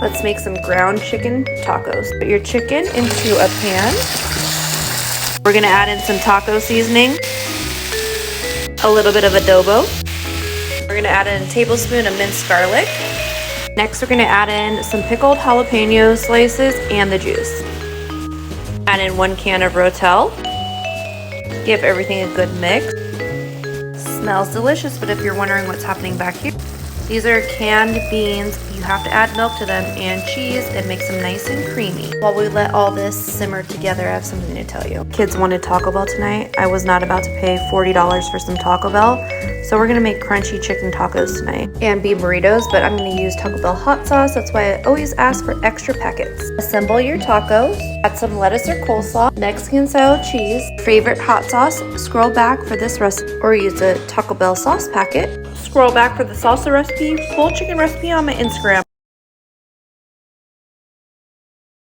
Let's make some ground chicken tacos. Put your chicken into a pan. We're gonna add in some taco seasoning, a little bit of adobo. We're gonna add in a tablespoon of minced garlic. Next, we're gonna add in some pickled jalapeno slices and the juice. Add in 1 can of Rotelle. Give everything a good mix. Smells delicious, but if you're wondering what's happening back here, these are canned beans. You have to add milk to them and cheese. It makes them nice and creamy. While we let all this simmer together, I have something to tell you. Kids wanted Taco Bell tonight. I was not about to pay $40 for some Taco Bell. So we're gonna make crunchy chicken tacos tonight and beef burritos, but I'm gonna use Taco Bell hot sauce. That's why I always ask for extra packets. Assemble your tacos, add some lettuce or coleslaw, Mexican style cheese, favorite hot sauce, scroll back for this recipe or use a Taco Bell sauce packet. Scroll back for the salsa recipe, full chicken recipe on my Instagram.